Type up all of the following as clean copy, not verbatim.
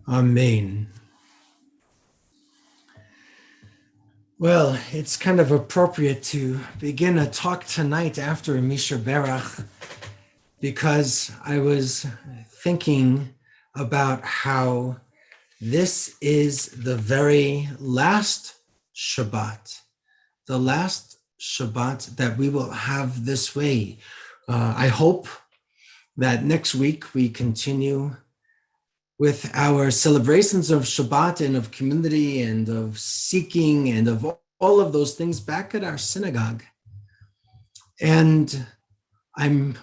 Amen. Well, it's kind of appropriate to begin a talk tonight after Misha Berach, because I was thinking about how this is the very last Shabbat, the last Shabbat that we will have this way. I hope that next week we continue with our celebrations of Shabbat and of community and of seeking and of all of those things back at our synagogue. And I'm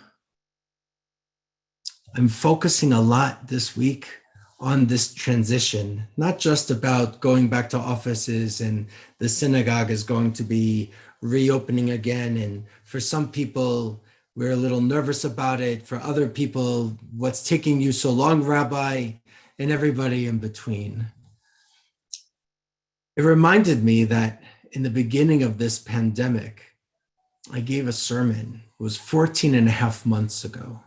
focusing a lot this week on this transition, not just about going back to offices and the synagogue is going to be reopening again. And for some people, we're a little nervous about it. For other people, what's taking you so long, Rabbi? And everybody in between. It reminded me that in the beginning of this pandemic, I gave a sermon. It was 14 and a half months ago.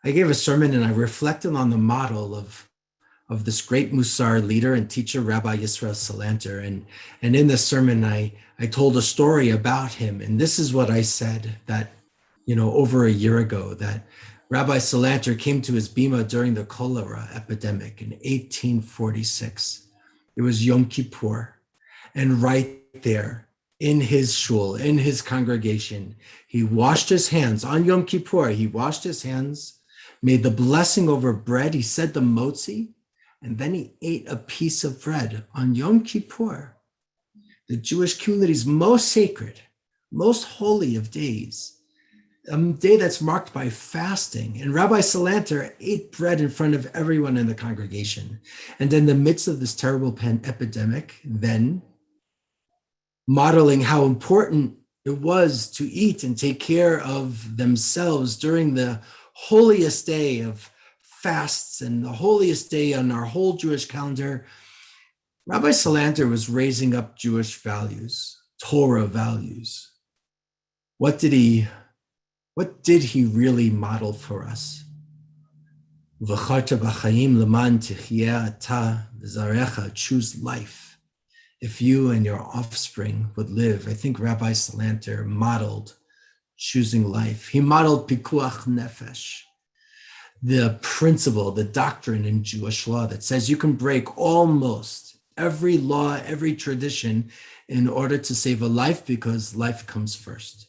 I gave a sermon and I reflected on the model of this great Musar leader and teacher, Rabbi Yisrael Salanter. And in the sermon, I told a story about him. And this is what I said that, over a year ago, that Rabbi Salanter came to his bima during the cholera epidemic in 1846. It was Yom Kippur. And right there in his shul, in his congregation, he washed his hands on Yom Kippur. He washed his hands, made the blessing over bread. He said the motzi, and then he ate a piece of bread on Yom Kippur, the Jewish community's most sacred, most holy of days. A day that's marked by fasting. And Rabbi Salanter ate bread in front of everyone in the congregation. And in the midst of this terrible epidemic, then modeling how important it was to eat and take care of themselves during the holiest day of fasts and the holiest day on our whole Jewish calendar, Rabbi Salanter was raising up Jewish values, Torah values. What did he really model for us? Choose life. If you and your offspring would live, I think Rabbi Salanter modeled choosing life. He modeled pikuach nefesh, the principle, the doctrine in Jewish law that says you can break almost every law, every tradition in order to save a life because life comes first.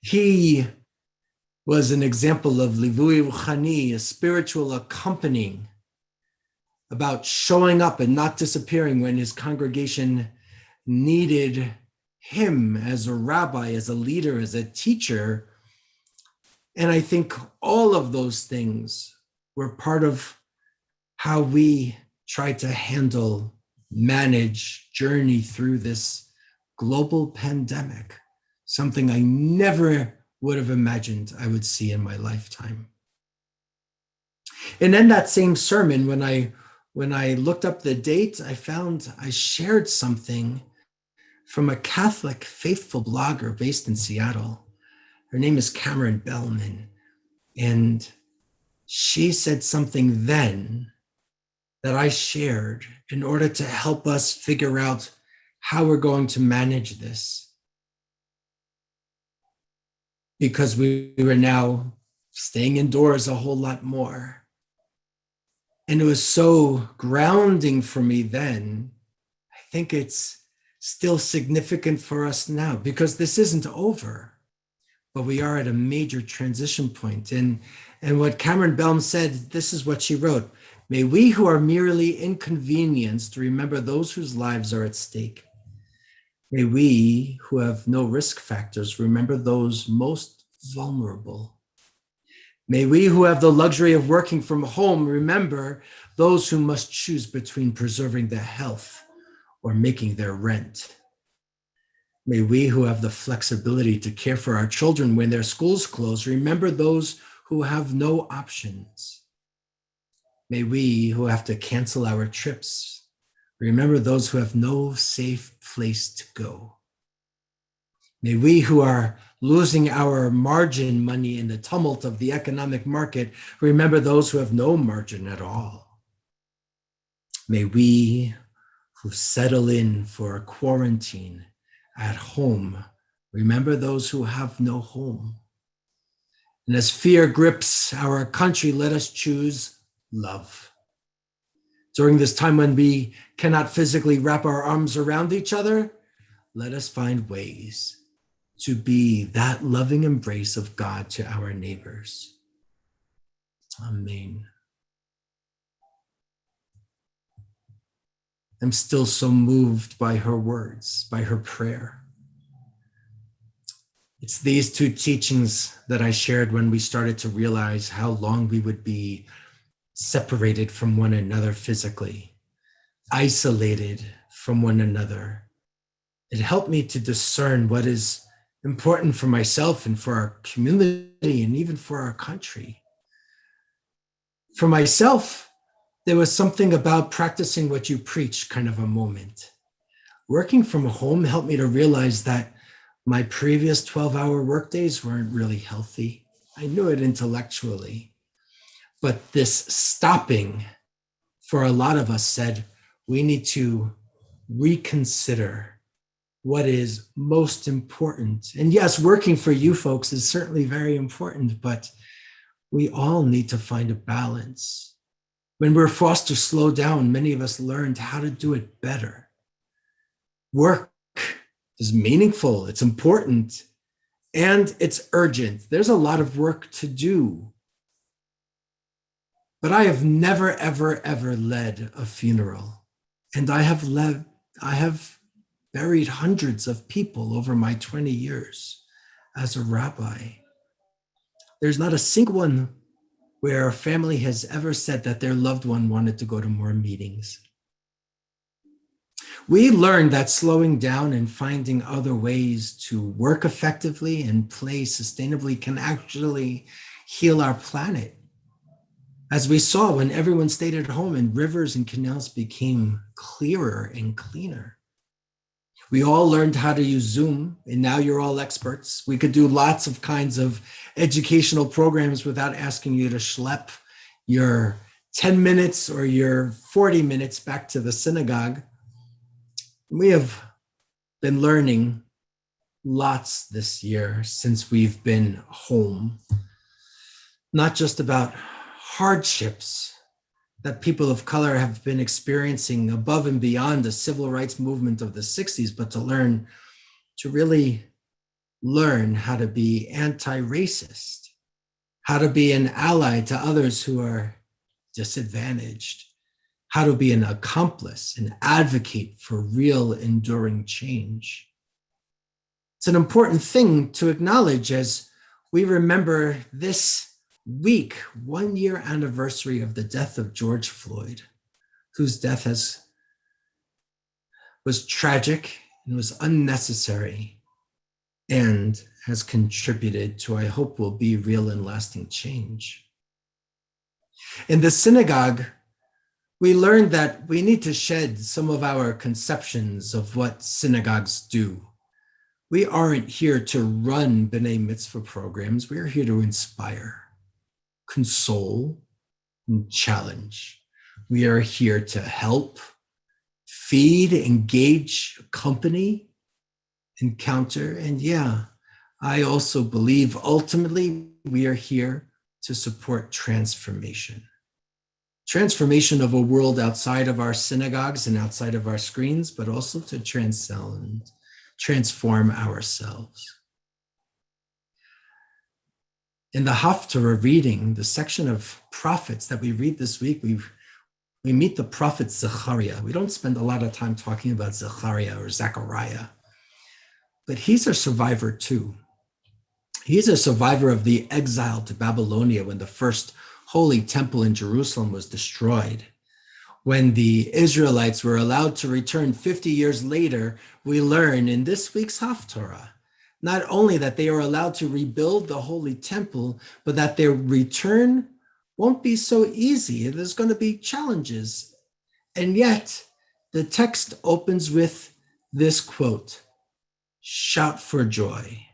He was an example of livui ruchani, a spiritual accompanying, about showing up and not disappearing when his congregation needed him as a rabbi, as a leader, as a teacher. And I think all of those things were part of how we try to handle, manage, journey through this global pandemic. Something I never would have imagined I would see in my lifetime. And in that same sermon, when I looked up the date, I found I shared something from a Catholic faithful blogger based in Seattle. Her name is Cameron Bellman. And she said something then that I shared in order to help us figure out how we're going to manage this. Because we were now staying indoors a whole lot more. And it was so grounding for me then. I think it's still significant for us now because this isn't over, but we are at a major transition point. And what Cameron Bellm said, this is what she wrote: "May we who are merely inconvenienced remember those whose lives are at stake. May we who have no risk factors remember those most vulnerable. May we who have the luxury of working from home remember those who must choose between preserving their health or making their rent. May we who have the flexibility to care for our children when their schools close remember those who have no options. May we who have to cancel our trips remember those who have no safe place to go. May we who are losing our margin money in the tumult of the economic market remember those who have no margin at all. May we who settle in for a quarantine at home remember those who have no home. And as fear grips our country, let us choose love. During this time when we cannot physically wrap our arms around each other, let us find ways to be that loving embrace of God to our neighbors. Amen. I'm still so moved by her words, by her prayer. It's these two teachings that I shared when we started to realize how long we would be separated from one another physically, isolated from one another. It helped me to discern what is important for myself and for our community and even for our country. For myself, there was something about practicing what you preach kind of a moment. Working from home helped me to realize that my previous 12-hour workdays weren't really healthy. I knew it intellectually. But this stopping for a lot of us said, we need to reconsider what is most important. And yes, working for you folks is certainly very important, but we all need to find a balance. When we're forced to slow down, many of us learned how to do it better. Work is meaningful, it's important, and it's urgent. There's a lot of work to do. But I have never, ever, ever led a funeral. And I have buried hundreds of people over my 20 years as a rabbi. There's not a single one where a family has ever said that their loved one wanted to go to more meetings. We learned that slowing down and finding other ways to work effectively and play sustainably can actually heal our planet. As we saw when everyone stayed at home and rivers and canals became clearer and cleaner. We all learned how to use Zoom, and now you're all experts. We could do lots of kinds of educational programs without asking you to schlep your 10 minutes or your 40 minutes back to the synagogue. We have been learning lots this year since we've been home, not just about hardships that people of color have been experiencing above and beyond the civil rights movement of the 60s, but to really learn how to be anti-racist, how to be an ally to others who are disadvantaged, how to be an accomplice, an advocate for real enduring change. It's an important thing to acknowledge as we remember this week, 1 year anniversary of the death of George Floyd, whose death was tragic and was unnecessary and has contributed to, I hope, will be real and lasting change. In the synagogue, we learned that we need to shed some of our conceptions of what synagogues do. We aren't here to run B'nai Mitzvah programs. We're here to inspire, console, and challenge. We are here to help, feed, engage, accompany, encounter, and I also believe ultimately we are here to support transformation. Transformation of a world outside of our synagogues and outside of our screens, but also to transform ourselves. In the Haftarah reading, the section of prophets that we read this week, we meet the prophet Zechariah. We don't spend a lot of time talking about Zechariah or Zechariah, but he's a survivor too. He's a survivor of the exile to Babylonia when the first holy temple in Jerusalem was destroyed. When the Israelites were allowed to return 50 years later, we learn in this week's Haftarah, not only that they are allowed to rebuild the holy temple, but that their return won't be so easy. There's going to be challenges. And yet, the text opens with this quote, "Shout for joy,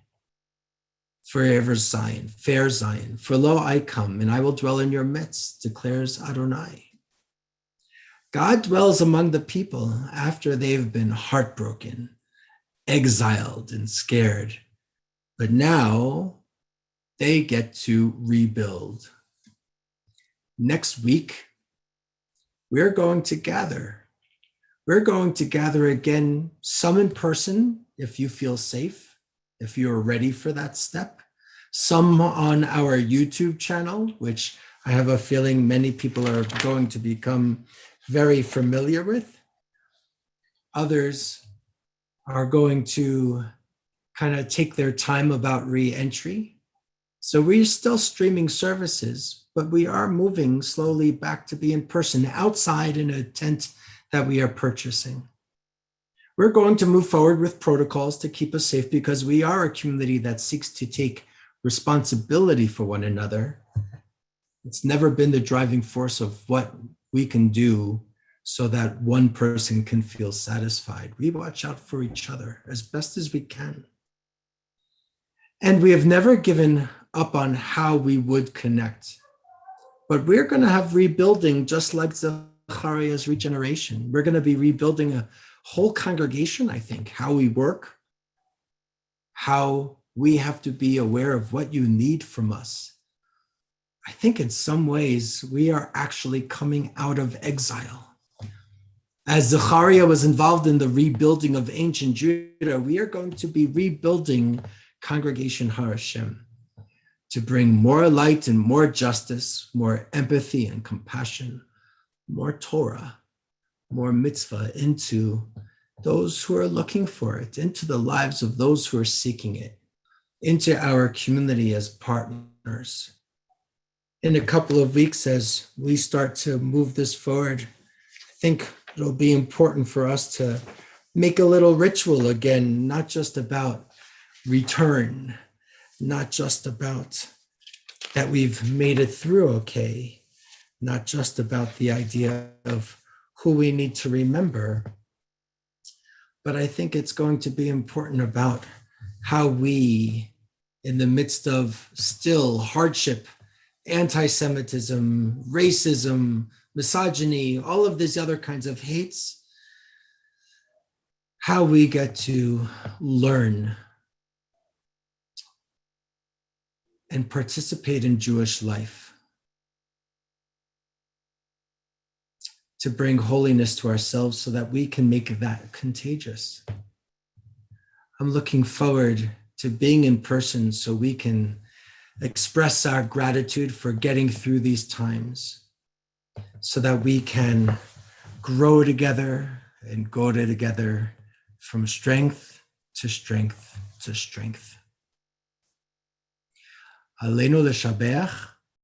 forever Zion, fair Zion, for lo, I come, and I will dwell in your midst, declares Adonai." God dwells among the people after they've been heartbroken, exiled, and scared. But now they get to rebuild. Next week, we're going to gather. We're going to gather again, some in person, if you feel safe, if you're ready for that step, some on our YouTube channel, which I have a feeling many people are going to become very familiar with. Others are going to kind of take their time about re-entry. So we're still streaming services, but we are moving slowly back to be in person outside in a tent that we are purchasing. We're going to move forward with protocols to keep us safe because we are a community that seeks to take responsibility for one another. It's never been the driving force of what we can do so that one person can feel satisfied. We watch out for each other as best as we can. And we have never given up on how we would connect. But we're going to have rebuilding just like Zechariah's regeneration. We're going to be rebuilding a whole congregation, I think, how we work, how we have to be aware of what you need from us. I think in some ways we are actually coming out of exile. As Zechariah was involved in the rebuilding of ancient Judah, we are going to be rebuilding Congregation HaShem to bring more light and more justice, more empathy and compassion, more Torah, more mitzvah into those who are looking for it, into the lives of those who are seeking it, into our community as partners. In a couple of weeks, as we start to move this forward, I think it'll be important for us to make a little ritual again, not just about return, not just about that we've made it through okay, not just about the idea of who we need to remember, but I think it's going to be important about how we, in the midst of still hardship, anti-Semitism, racism, misogyny, all of these other kinds of hates, how we get to learn and participate in Jewish life, to bring holiness to ourselves so that we can make that contagious. I'm looking forward to being in person so we can express our gratitude for getting through these times, so that we can grow together and go together from strength to strength to strength. Aleinu l'shabeach